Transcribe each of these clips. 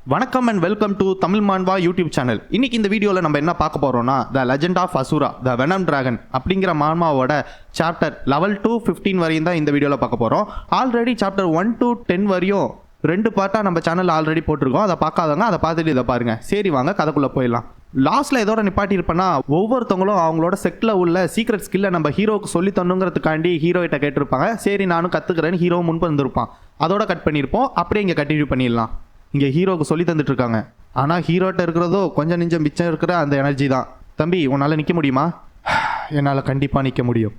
வணக்கம் and welcome to Tamil manhwa YouTube channel. இன்னைக்கு இந்த வீடியோவில் நம்ம என்ன பார்க்க போறோம்னா the legend of Asura the venom dragon அப்படிங்கிற மான்மாவோட சாப்டர் லெவல் 2 15 வரையும் தான் இந்த வீடியோவில் பார்க்க போகிறோம். ஆல்ரெடி சாப்டர் 1 to 10 வரையும் 2 பார்ட்டாக நம்ம சேனல் ஆல்ரெடி போட்டிருக்கோம். அதை பார்க்காதவங்க அதை பார்த்துட்டு இதை பாருங்க. சரி வாங்க கதைக்குள்ளே போயிடலாம். லாஸ்ட்டில் எதோட நிப்பாட்டியிருப்பேன்னா, ஒவ்வொருத்தவங்களும் அவங்களோட செட்டில் உள்ள சீக்ரெட் ஸ்கில்லை நம்ம ஹீரோவுக்கு சொல்லி தரணுங்கிறதுக்காண்டி ஹீரோகிட்ட கேட்டிருப்பாங்க. சரி நானும் கற்றுக்கிறேன்னு ஹீரோ முன்பு வந்திருப்பான். அதோட கட் பண்ணியிருப்போம். அப்படியே இங்கே கண்டினியூ பண்ணிடலாம். இங்கே ஹீரோவுக்கு சொல்லி தந்துட்டு இருக்காங்க. ஆனால் ஹீரோட்ட இருக்கிறதோ கொஞ்சம் நெஞ்சம் மிச்சம் இருக்கிற அந்த எனர்ஜி தான். தம்பி உன்னால் நிற்க முடியுமா? என்னால் கண்டிப்பாக நிற்க முடியும்.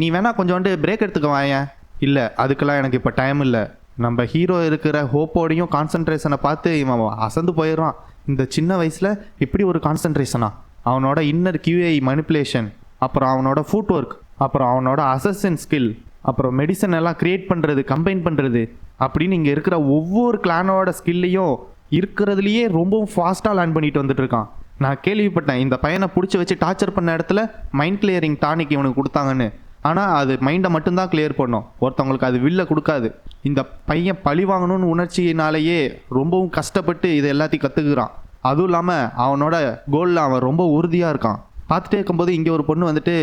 நீ வேணா கொஞ்சோண்டு பிரேக் எடுத்துக்க வாயேன். இல்லை அதுக்கெல்லாம் எனக்கு இப்போ டைம் இல்லை. நம்ம ஹீரோ இருக்கிற ஹோப்போடையும் கான்சன்ட்ரேஷனை பார்த்து இவன் அசந்து போயிடுறான். இந்த சின்ன வயசில் இப்படி ஒரு கான்சன்ட்ரேஷனா? அவனோட இன்னர் QI மனிப்புலேஷன், அப்புறம் அவனோட ஃபுட் ஒர்க், அப்புறம் அவனோட அசஸன் ஸ்கில், அப்புறம் மெடிசன் எல்லாம் க்ரியேட் பண்ணுறது, கம்பைன் பண்ணுறது அப்படின்னு இங்கே இருக்கிற ஒவ்வொரு கிளானோட ஸ்கில்லையும் இருக்கிறதுலையே ரொம்பவும் ஃபாஸ்ட்டாக லேர்ன் பண்ணிட்டு வந்துட்டு இருக்கான். நான் கேள்விப்பட்டேன் இந்த பையனை பிடிச்சி வச்சு டார்ச்சர் பண்ண இடத்துல மைண்ட் கிளியரிங் டானிக் இவனுக்கு கொடுத்தாங்கன்னு. ஆனால் அது மைண்டை மட்டும்தான் கிளியர் பண்ணும், ஒருத்தவங்களுக்கு அது வில்ல கொடுக்காது. இந்த பையன் பழி வாங்கணும்னு உணர்ச்சியினாலேயே ரொம்பவும் கஷ்டப்பட்டு இதை எல்லாத்தையும் கற்றுக்குறான். அதுவும் இல்லாமல் அவனோட கோலில் அவன் ரொம்ப உறுதியாக இருக்கான். பார்த்துட்டே இருக்கும்போது இங்கே ஒரு பொண்ணு வந்துட்டு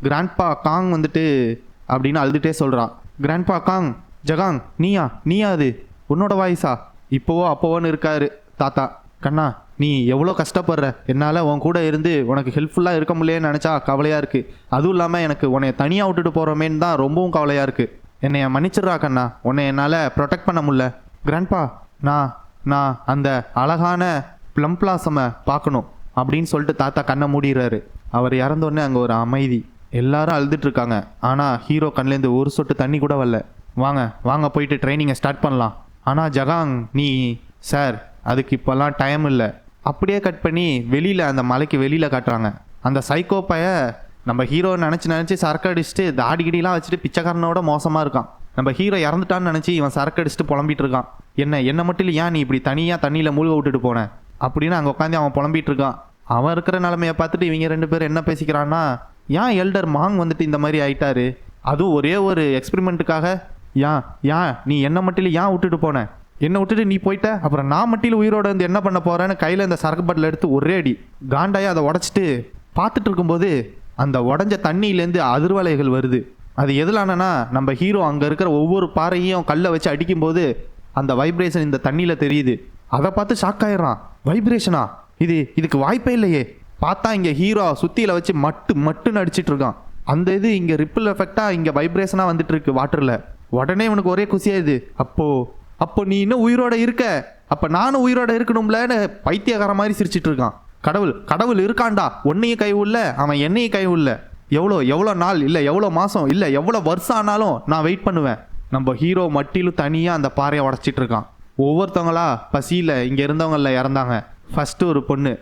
கிராண்ட்பா காங் வந்துட்டு அப்படின்னு அழுதுகிட்டே சொல்கிறான். கிராண்ட்பா காங், ஜகாங் நீயா அது உன்னோட வாய்ஸா? இப்போவோ அப்போவோன்னு இருக்காரு தாத்தா. கண்ணா நீ எவ்வளோ கஷ்டப்படுற, என்னால் உன் கூட இருந்து உனக்கு ஹெல்ப்ஃபுல்லாக இருக்க முடியலன்னு நினச்சா கவலையாக இருக்குது. அதுவும் இல்லாமல் எனக்கு உன்னை தனியாக விட்டுட்டு போகிறோமேன்னு தான் ரொம்பவும் கவலையாக இருக்குது. என்னைய மன்னிச்சிட்றா கண்ணா, உன்னை என்னால் ப்ரொடெக்ட் பண்ண முடியல. கிராண்ட்பா நான் அந்த அழகான ப்ளம்பிளாசமை பார்க்கணும் அப்படின்னு சொல்லிட்டு தாத்தா கண்ணை மூடிடுறாரு. அவர் இறந்தோடனே அங்கே ஒரு அமைதி. எல்லாரும் அழுதுட்டுருக்காங்க. ஆனால் ஹீரோ கண்லேருந்து ஒரு சொட்டு தண்ணி கூட வரல. வாங்க போயிட்டு ட்ரைனிங்கை ஸ்டார்ட் பண்ணலாம். ஆனால் ஜகாங் சார் அதுக்கு இப்போல்லாம் டைம் இல்லை. அப்படியே கட் பண்ணி வெளியில் அந்த மலைக்கு வெளியில் காட்டுறாங்க. அந்த சைக்கோ பைய நம்ம ஹீரோ நினச்சி சரக்கு அடிச்சுட்டு தாடிகிடிலாம் வச்சுட்டு பிச்சைக்காரனோட மோசமாக இருக்கான். நம்ம ஹீரோ இறந்துட்டான்னு நினச்சி இவன் சரக்கு அடிச்சுட்டு புலம்பிட்டு இருக்கான். என்ன மட்டும் ஏன் நீ இப்படி தனியாக தண்ணியில் மூழ்க விட்டுட்டு போனேன் அப்படின்னு அங்கே உட்காந்து அவன் புலம்பிட்டு இருக்கான். அவன் இருக்கிற நிலமையை பார்த்துட்டு இவங்க 2 பேரும் என்ன பேசிக்கிறான்னா, ஏன் எல்டர் மாங் வந்துட்டு இந்த மாதிரி ஆயிட்டாரு, அதுவும் ஒரே ஒரு எக்ஸ்பெரிமெண்ட்டுக்காக. ஏன் நீ என்ன மட்டும் ஏன் விட்டுட்டு போன, என்னை விட்டுட்டு நீ போயிட்ட, அப்புறம் நான் மட்டும் உயிரோட வந்து என்ன பண்ண போறேன்னு கையில் இந்த சரக்கு பாட்டில் எடுத்து ஒரே அடி காண்டாயா அதை உடச்சிட்டு பார்த்துட்டு இருக்கும்போது அந்த உடஞ்ச தண்ணியிலேருந்து அதிர்வலைகள் வருது. அது எதுலானா, நம்ம ஹீரோ அங்கே இருக்கிற ஒவ்வொரு பாறையும் கல்லை வச்சு அடிக்கும்போது அந்த வைப்ரேஷன் இந்த தண்ணியில் தெரியுது. அதை பார்த்து ஷாக் ஆயிடுறான். வைப்ரேஷனா? இதுக்கு வாய்ப்பே இல்லையே. பார்த்தா இங்கே ஹீரோ சுத்தியில வச்சு மட்டுன்னு அடிச்சிட்டு இருக்கான். அந்த இது இங்கே ரிப்பிள் எஃபெக்டாக இங்கே வைப்ரேஷனாக வந்துட்டு இருக்கு வாட்டரில். உடனே இவனுக்கு ஒரே குசியாயுது. அப்போ நீ இன்னும் உயிரோட இருக்க, அப்போ நானும் உயிரோட இருக்கணும்லன்னு பைத்தியக்கார மாதிரி சிரிச்சிட்டு இருக்கான். கடவுள் இருக்காண்டா, உன்னையும் கை உள்ள அவன் என்னையும் கை உள்ள. எவ்வளோ நாள் இல்லை, எவ்வளோ மாதம் இல்லை, எவ்வளோ வருஷம் ஆனாலும் நான் வெயிட் பண்ணுவேன். நம்ம ஹீரோ மட்டிலும் தனியாக அந்த பாறையை உடச்சிட்டு இருக்கான். ஒவ்வொருத்தவங்களா பசியில் இங்கே இருந்தவங்கள இறந்தாங்க. ஃபஸ்ட்டு ஒரு பொண்ணு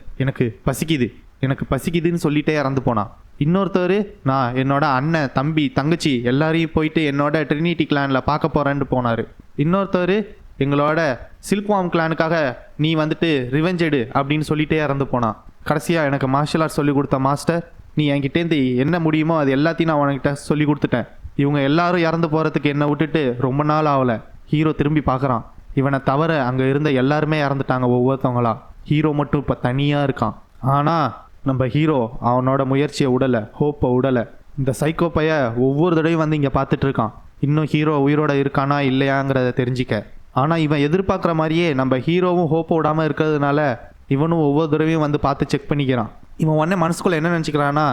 எனக்கு பசிக்குதுன்னு சொல்லிட்டே இறந்து போனான். இன்னொருத்தர் நான் என்னோட அண்ணன் தம்பி தங்கச்சி எல்லாரையும் போயிட்டு என்னோட ட்ரினிட்டி கிளானில் பார்க்க போகிறேன்னு போனார். இன்னொருத்தர் எங்களோட சில்க்வாம் கிளானுக்காக நீ வந்துட்டு ரிவெஞ்ச் எடு அப்படின்னு சொல்லிட்டே இறந்து போனான். கடைசியாக எனக்கு மார்ஷல் ஆர்ட்ஸ் சொல்லி கொடுத்த மாஸ்டர், நீ என்கிட்டேருந்து என்ன முடியுமோ அது எல்லாத்தையும் நான் உனக்கிட்ட சொல்லி கொடுத்துட்டேன். இவங்க எல்லாரும் இறந்து போகிறதுக்கு என்னை விட்டுட்டு ரொம்ப நாள் ஆகலை. ஹீரோ திரும்பி பார்க்குறான். இவனை தவிர அங்கே இருந்த எல்லாருமே இறந்துட்டாங்க ஒவ்வொருத்தவங்களா. ஹீரோ மட்டும் இப்போ தனியாக இருக்கான். ஆனால் நம்ம ஹீரோ அவனோட முயற்சியை விடலை, ஹோப்பை விடலை. இந்த சைக்கோ பைய ஒவ்வொரு தடவையும் வந்து இங்கே பார்த்துட்டு இருக்கான், இன்னும் ஹீரோ உயிரோட இருக்கானா இல்லையாங்கிறத தெரிஞ்சிக்க. ஆனால் இவன் எதிர்பார்க்குற மாதிரியே நம்ம ஹீரோவும் ஹோப்பை விடாமல் இருக்கிறதுனால இவனும் ஒவ்வொரு தடவையும் வந்து பார்த்து செக் பண்ணிக்கிறான். இவன் உடனே மனசுக்குள்ளே என்ன நினச்சிக்கிறான்னா,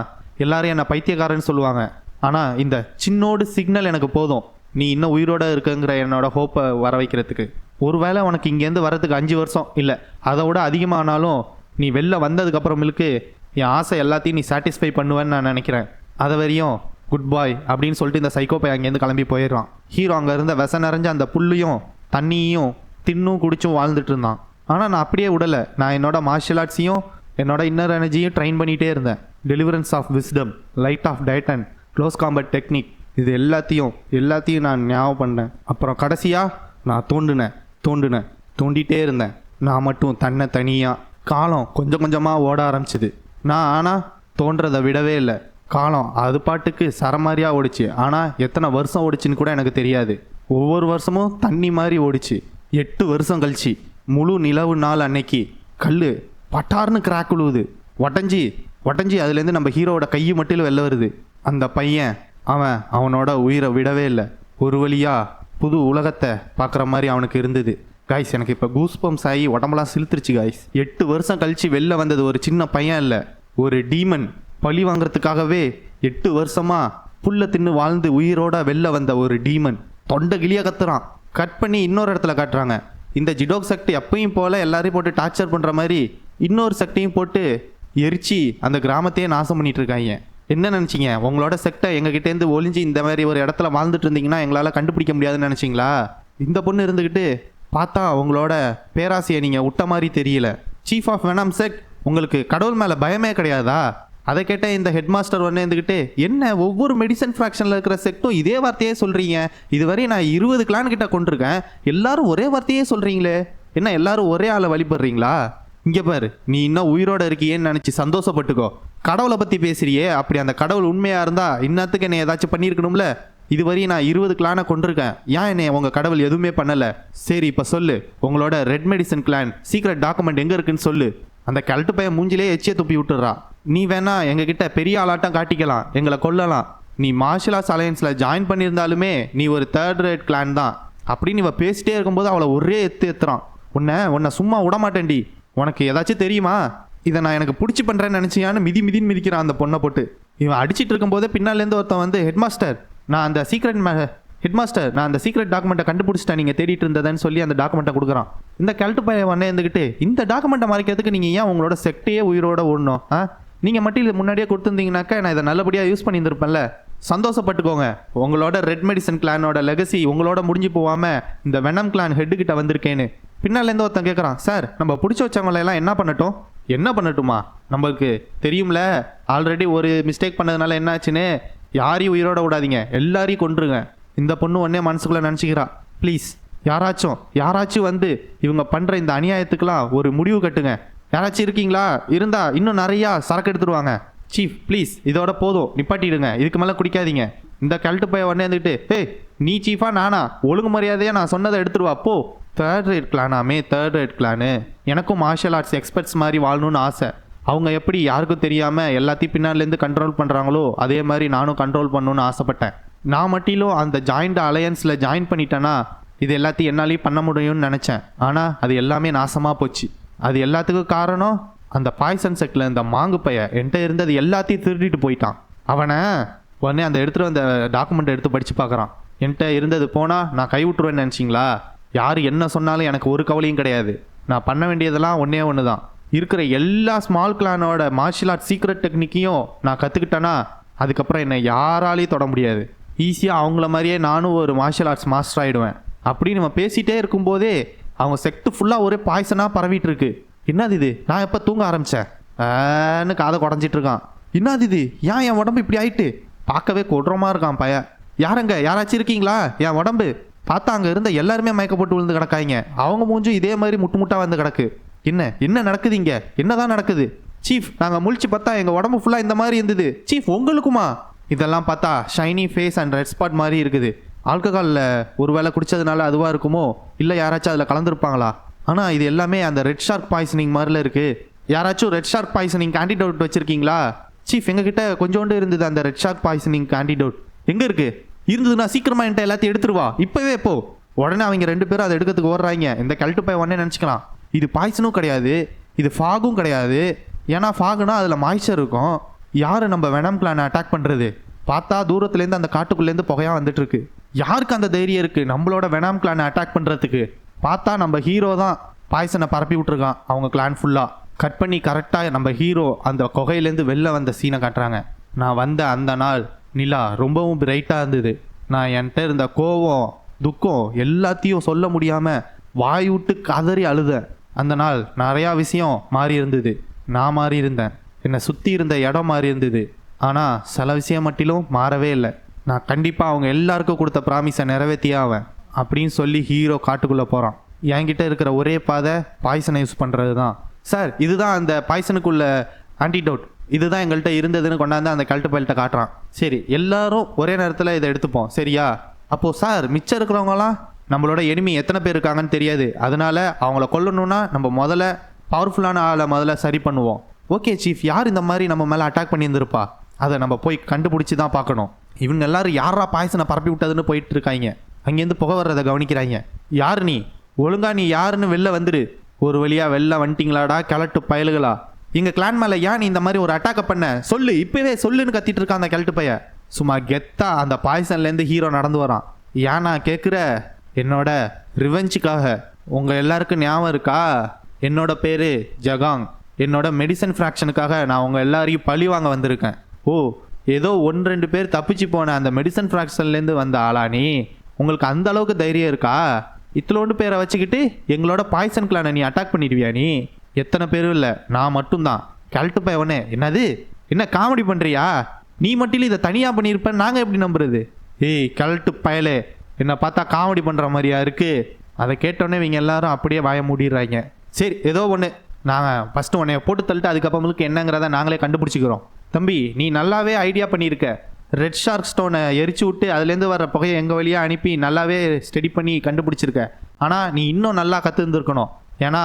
எல்லாரும் என்னை பைத்தியக்காரன்னு சொல்லுவாங்க, ஆனால் இந்த சின்னோடு சிக்னல் எனக்கு போதும் நீ இன்னும் உயிரோட இருக்குங்கிற என்னோட ஹோப்பை வர வைக்கிறதுக்கு. ஒருவேளை உனக்கு இங்கேருந்து வரதுக்கு 5 வருஷம் இல்லை அதை விட அதிகமானாலும் நீ வெளில வந்ததுக்கப்புறமேலுக்கு என் ஆசை எல்லாத்தையும் நீ சாட்டிஸ்ஃபை பண்ணுவேன்னு நான் நினைக்கிறேன். அதை வரையும் குட் பாய் அப்படின்னு சொல்லிட்டு இந்த சைக்கோ பை அங்கேருந்து கிளம்பி போயிடுறான். ஹீரோ அங்கே இருந்த விச நிறைஞ்ச அந்த புல்லையும் தண்ணியும் தின்னும் குடிச்சும் வாழ்ந்துட்டு இருந்தான். ஆனால் நான் அப்படியே விடலை. நான் என்னோட மார்ஷியல் ஆர்ட்ஸையும் என்னோட இன்னர் எனர்ஜியும் ட்ரைன் பண்ணிகிட்டே இருந்தேன். Deliverance of wisdom, light of titan, close combat technique, இது எல்லாத்தையும் நான் ஞாபகம் பண்ணேன். அப்புறம் கடைசியாக நான் தோண்டிகிட்டே இருந்தேன். நான் மட்டும் தனியாக. காலம் கொஞ்சமாக ஓட ஆரம்பிச்சிது. நான் ஆனால் தோன்றதை விடவே இல்லை. காலம் அது பாட்டுக்கு சரமாரியாக ஓடிச்சு. ஆனால் எத்தனை வருஷம் ஓடிச்சுன்னு கூட எனக்கு தெரியாது. ஒவ்வொரு வருஷமும் தண்ணி மாதிரி ஓடிச்சு. 8 வருஷம் கழிச்சு முழு நிலவு நாள் அன்னைக்கு கல் பட்டார்னு கிராக் விழுவுது. உடஞ்சி அதுலேருந்து நம்ம ஹீரோவோட கையை மட்டும் வெளில வருது. அந்த பையன் அவனோட உயிரை விடவே இல்லை. ஒரு வழியா புது உலகத்தை பார்க்குற மாதிரி அவனுக்கு இருந்தது. காய்ஸ், எனக்கு இப்போ கூஸ்பம்ஸ் ஆகி உடம்பெல்லாம் சிலுத்துருச்சு காய்ஸ். 8 வருஷம் கழிச்சு வெளில வந்தது ஒரு சின்ன பையன் இல்லை, ஒரு டீமன். பழி வாங்குறதுக்காகவே 8 வருஷமா புல்ல தின்னு வாழ்ந்து உயிரோட வெளில வந்த ஒரு டீமன் தொண்டை கிளியா கத்துறான். கட் பண்ணி இன்னொரு இடத்துல காட்டுறாங்க. இந்த ஜிடோக் சக்தி எப்பயும் போல எல்லாரையும் போட்டு டார்ச்சர் பண்ணுற மாதிரி இன்னொரு சக்தியும் போட்டு எரிச்சு அந்த கிராமத்தையே நாசம் பண்ணிட்டு இருக்காங்க. என்ன நினச்சிங்க, உங்களோட செக்டை எங்ககிட்டேருந்து ஒளிஞ்சு இந்த மாதிரி ஒரு இடத்துல வாழ்ந்துட்டு இருந்தீங்கன்னா எங்களால் கண்டுபிடிக்க முடியாதுன்னு நினச்சிங்களா? இந்த பொண்ணு இருந்துக்கிட்டு பார்த்தா உங்களோட பேராசையை நீங்கள் விட்ட மாதிரி தெரியல. சீஃப் ஆஃப் வெனம் செக்ட், உங்களுக்கு கடவுள் மேலே பயமே கிடையாதா? அதை கேட்ட இந்த ஹெட் மாஸ்டர் ஒன்று இருந்துக்கிட்டு, என்ன ஒவ்வொரு மெடிசன் ஃப்ராக்ஷனில் இருக்கிற செக்டும் இதே வார்த்தையே சொல்கிறீங்க? இதுவரை நான் 20 கிளான் கிட்ட கொண்டிருக்கேன், எல்லாரும் ஒரே வார்த்தையே சொல்கிறீங்களே, என்ன எல்லாரும் ஒரே ஆளை வழிபடுறீங்களா? இங்கே பாரு, நீ இன்னும் உயிரோட இருக்கியேன்னு நினச்சி சந்தோஷப்பட்டுக்கோ. கடவுளை பற்றி பேசுறியே, அப்படி அந்த கடவுள் உண்மையாக இருந்தால் இன்னத்துக்கு என்னை ஏதாச்சும் பண்ணியிருக்கணும்ல? இதுவரை நான் 20 கிளானை கொண்டிருக்கேன், ஏன் என்னை உங்கள் கடவுள் எதுவுமே பண்ணலை? சரி, இப்போ சொல்லு, உங்களோட red medicine clan secret document எங்கே இருக்குன்னு சொல்லு. அந்த கழட்டு பையன் மூஞ்சிலே எச்சியை துப்பி விட்டுறா. நீ வேணா எங்ககிட்ட பெரிய ஆளாட்டம் காட்டிக்கலாம், எங்களை கொல்லலாம். நீ மார்ஷல் ஆர்ட்ஸ் அலையன்ஸில் ஜாயின் பண்ணியிருந்தாலுமே நீ ஒரு 3rd ரேட் கிளான் தான் அப்படின்னு இவன் பேசிட்டே இருக்கும்போது அவளை ஒரே எத்துறான். உன்னை சும்மா விடமாட்டேன்டி, உனக்கு ஏதாச்சும் தெரியுமா? இதை நான் எனக்கு பிடிச்சி பண்ணுறேன்னு நினச்சியான்னு மிதின்னு மிதிக்கிறான் அந்த பொண்ணை போட்டு. இவன் அடிச்சிட்டு இருக்கும்போதே பின்னாலேருந்து ஒருத்தன் வந்து, ஹெட்மாஸ்டர் நான் அந்த சீக்ரெட் டாக்குமெண்ட்டை கண்டுபிடிச்சிட்டேன், நீங்கள் தேடிட்டு இருந்ததுன்னு சொல்லி அந்த டாக்குமெண்ட்டை கொடுக்குறான். இந்த கழட்டு பையன் உடனே இருந்துக்கிட்டு, இந்த டாக்குமெண்ட்டை மறைக்கிறதுக்கு நீங்கள் ஏன் உங்களோட செக்டையே உயிரோட ஓடணும்? நீங்கள் மட்டும் இது முன்னாடியே கொடுத்துருந்தீங்கன்னாக்கா நான் இதை நல்லபடியாக யூஸ் பண்ணியிருந்திருப்பேன்ல. சந்தோஷப்பட்டுக்கோங்க, உங்களோட ரெட் மெடிசன் கிளானோட லெகசி உங்களோட முடிஞ்சு போகாமல் இந்த வெனம் கிளான் ஹெட்டுக்கிட்ட வந்திருக்கேன்னு. பின்னாலேருந்து ஒருத்தன் கேட்குறான், சார் நம்ம பிடிச்ச வச்சவங்களெல்லாம் என்ன பண்ணட்டுமா? நம்மளுக்கு தெரியும்ல, ஆல்ரெடி ஒரு மிஸ்டேக் பண்ணதுனால என்ன ஆச்சுன்னு. யாரையும் உயிரோட விடாதீங்க, எல்லாரையும் கொன்றுங்க. இந்த பொண்ணு உடனே மனசுக்குள்ளே நினச்சிக்கிறா, ப்ளீஸ் யாராச்சும் வந்து இவங்க பண்ணுற இந்த அநியாயத்துக்கெல்லாம் ஒரு முடிவு கட்டுங்க. யாராச்சும் இருக்கீங்களா? இருந்தா இன்னும் நிறையா சரக்கு எடுத்துருவாங்க. சீஃப் ப்ளீஸ், இதோட போதும், நிப்பாட்டிடுங்க, இதுக்கு மேலே குடிக்காதீங்க. இந்த கழட்டு பையன் உடனே வந்துட்டு, ஏய் நீ சீஃபா நானா? ஒழுங்கு மரியாதையாக நான் சொன்னதை எடுத்துருவா போ. 3rd ரேட் கிளானாமே, 3rd ரேட் கிளானு. எனக்கும் மார்ஷல் ஆர்ட்ஸ் எக்ஸ்பர்ட்ஸ் மாதிரி வாழணும்னு ஆசை. அவங்க எப்படி யாருக்கும் தெரியாமல் எல்லாத்தையும் பின்னாலேருந்து கண்ட்ரோல் பண்ணுறாங்களோ அதே மாதிரி நானும் கண்ட்ரோல் பண்ணணுன்னு ஆசைப்பட்டேன். நான் மட்டிலும் அந்த ஜாயிண்ட் அலையன்ஸில் ஜாயின் பண்ணிட்டேன்னா இது எல்லாத்தையும் என்னாலையும் பண்ண முடியும்னு நினச்சேன். ஆனால் அது எல்லாமே நாசமாக போச்சு. அது எல்லாத்துக்கும் காரணம் அந்த பாய்சன் செக்டில் இந்த மாங்கு பையன் என்கிட்ட இருந்தது எல்லாத்தையும் திருடிட்டு போயிட்டான். அவனை உடனே அந்த எடுத்துகிட்டு அந்த டாக்குமெண்ட் எடுத்து படித்து பார்க்குறான். என்கிட்ட இருந்தது போனால் நான் கைவிட்டுருவேன்னு நினச்சிங்களா? யார் என்ன சொன்னாலும் எனக்கு ஒரு கவலையும் கிடையாது. நான் பண்ண வேண்டியதெல்லாம் ஒன்று தான். இருக்கிற எல்லா ஸ்மால் கிளானோட மார்ஷியல் ஆர்ட் சீக்ரெட் டெக்னிக்கையும் நான் கற்றுக்கிட்டேன்னா அதுக்கப்புறம் என்னை யாராலையும் தொட முடியாது. ஈஸியாக அவங்கள மாதிரியே நானும் ஒரு மார்ஷியல் ஆர்ட்ஸ் மாஸ்டர் ஆகிடுவேன் அப்படின்னு நம்ம பேசிகிட்டே இருக்கும்போதே அவங்க செக்ட் ஃபுல்லாக ஒரே பாய்சனாக பரவிட்டு இருக்கு. என்னது இது? நான் எப்போ தூங்க ஆரம்பித்தேன் காதை குடஞ்சிட்டு இருக்கான். என்னது இது? ஏன் என் உடம்பு இப்படி ஆயிட்டு? பார்க்கவே கொடூரமாக இருக்கான் பையன். யாராச்சும் இருக்கீங்களா? என் உடம்பு பார்த்தா அங்கே இருந்த எல்லாருமே மயக்க போட்டு விழுந்து கிடக்காங்க. அவங்க மூஞ்சும் இதே மாதிரி முட்டாக வந்து கிடக்கு. என்ன நடக்குது இங்கே? என்னதான் நடக்குது? சீஃப், நாங்கள் முழிச்சு பார்த்தா எங்கள் உடம்பு ஃபுல்லாக இந்த மாதிரி இருந்தது. சீஃப் உங்களுக்குமா? இதெல்லாம் பார்த்தா shiny face and red spot மாதிரி இருக்குது. ஆல்கஹாலில் ஒரு வேளை குடித்ததுனால அதுவாக இருக்குமோ, இல்லை யாராச்சும் அதில் கலந்துருப்பாங்களா? ஆனால் இது எல்லாமே அந்த ரெட் ஷார்க் பாய்சனிங் மாதிரில இருக்குது. யாராச்சும் ரெட் ஷார்க் பாய்சனிங் ஆன்டிடோட் வச்சுருக்கீங்களா? சீஃப், எங்ககிட்ட கொஞ்சோண்டு இருந்தது அந்த ரெட் ஷார்க் பாய்சனிங் ஆன்டிடோட். எங்கே இருக்குது? இருந்ததுன்னா சீக்கிரமாக என்கிட்ட எல்லாத்தையும் எடுத்துருவா, இப்போவே போ. உடனே அவங்க 2 பேரும் அதை எடுக்கிறதுக்கு ஓடுறாங்க. இந்த கழட்டு போய் உடனே நினச்சிக்கலாம், இது பாய்சனும் கிடையாது, இது ஃபாகும் கிடையாது. ஏன்னா ஃபாகுனா அதில் மாய்ச்சர் இருக்கும். யார் நம்ம வெனம் கிளானை அட்டாக் பண்ணுறது? பார்த்தா தூரத்துலேருந்து அந்த காட்டுக்குள்ளேருந்து புகையாக வந்துட்டுருக்கு. யாருக்கு அந்த தைரியம் இருக்குது நம்மளோட வெனம் கிளானை அட்டாக் பண்ணுறதுக்கு? பார்த்தா நம்ம ஹீரோ தான் பாய்சனை பரப்பி விட்ருக்கான் அவங்க கிளான் ஃபுல்லாக. கட் பண்ணி கரெக்டாக நம்ம ஹீரோ அந்த குகையிலேருந்து வெளில வந்த சீனை காட்டுறாங்க. நான் வந்த அந்த நாள் நிலா ரொம்பவும் பிரைட்டாக இருந்தது. நான் என்கிட்ட இருந்த கோவம் துக்கம் எல்லாத்தையும் சொல்ல முடியாமல் வாய் விட்டு கதறி அழுதேன். அந்த நாள் நிறையா விஷயம் மாறி இருந்தது. நான் மாறி இருந்தேன், என்னை சுற்றி இருந்த இடம் மாறி இருந்தது. ஆனால் சில விஷயம் மட்டிலும் மாறவே இல்லை. நான் கண்டிப்பாக அவங்க எல்லாருக்கும் கொடுத்த ப்ராமிஸை நிறைவேற்றியே ஆவேன் அப்படின்னு சொல்லி ஹீரோ காட்டுக்குள்ளே போகிறான். என்கிட்ட இருக்கிற ஒரே பாதை பாய்சனை யூஸ் பண்ணுறது தான். சார், இதுதான் அந்த பாய்சனுக்குள்ள ஆன்டிடோட், இதுதான் எங்கள்கிட்ட இருந்ததுன்னு கொண்டாந்து அந்த கல்ட்டு பயில்கிட்ட காட்டுறான். சரி, எல்லாரும் ஒரே நேரத்தில் இதை எடுத்துப்போம், சரியா? அப்போது சார் மிச்சம் இருக்கிறவங்களாம் நம்மளோட எனிமி எத்தனை பேர் இருக்காங்கன்னு தெரியாது. அதனால அவங்கள கொல்லணும்னா நம்ம முதல்ல பவர்ஃபுல்லான ஆளை முதல்ல சரி பண்ணுவோம். ஓகே சீஃப், யார் இந்த மாதிரி நம்ம மேலே அட்டாக் பண்ணியிருந்திருப்பா? அதை நம்ம போய் கண்டுபிடிச்சி தான் பார்க்கணும். இவங்க எல்லாரும் யாரா பாய்சனை பரப்பி விட்டதுன்னு போயிட்டு இருக்காங்க. அங்கேருந்து புகை வர்றதை கவனிக்கிறாங்க. யார் நீ? ஒழுங்கா நீ யாருன்னு வெளில வந்துடு. ஒரு வழியா வெளில வந்துட்டீங்களாடா கிழட்டு பயலுகளா? எங்கள் கிளான் மேலே ஏன் நீ இந்த மாதிரி ஒரு அட்டாக்கை பண்ண? சொல்லு, இப்போவே சொல்லுன்னு கத்திட்டு இருக்கான் அந்த கிழட்டு பைய. சும்மா கெத்தா அந்த பாய்சன்லேருந்து ஹீரோ நடந்து வரான். ஏன் நான் கேட்குற? என்னோட ரிவெஞ்சுக்காக. உங்கள் எல்லாருக்கும் ஞாபகம் இருக்கா? என்னோட பேர் ஜகாங். என்னோட மெடிசன் ஃப்ராக்ஷனுக்காக நான் உங்கள் எல்லாரையும் பழி வாங்க வந்திருக்கேன். ஓ, ஏதோ 1-2 பேர் தப்பிச்சு போன அந்த மெடிசன் ஃப்ராக்ஷன்லேருந்து வந்த ஆளா நீ? உங்களுக்கு அந்த அளவுக்கு தைரியம் இருக்கா? இத்தலோண்டு பேரை வச்சுக்கிட்டு எங்களோட பாய்சன் கிளானை நீ அட்டாக் பண்ணிடுவியா? நீ எத்தனை பேரும் இல்லை, நான் மட்டும்தான். கழட்டு பயவனே, என்னது? என்ன காமெடி பண்ணுறியா? நீ மட்டும் இதை தனியாக பண்ணியிருப்பேன் நாங்கள் எப்படி நம்புறது? ஏய் கழட்டு பயலே, என்னை பார்த்தா காமெடி பண்ணுற மாதிரியா இருக்குது? அதை கேட்டோன்னே இவங்க எல்லாரும் அப்படியே வாய மூடிடுறாங்க. சரி, ஏதோ ஒன்று, நாங்கள் ஃபஸ்ட்டு உன்னைய போட்டு தள்ளிட்டு அதுக்கப்புறமேலுக்கு என்னங்கிறத நாங்களே கண்டுபிடிச்சிக்கிறோம். தம்பி, நீ நல்லாவே ஐடியா பண்ணியிருக்க. ரெட் ஷார்க் ஸ்டோனை எரிச்சு விட்டு அதுலேருந்து வர புகையை எங்கள் வழியாக அனுப்பி நல்லாவே ஸ்டடி பண்ணி கண்டுபிடிச்சிருக்க. ஆனால் நீ இன்னும் நல்லா கற்றுருந்துருக்கணும். ஏன்னா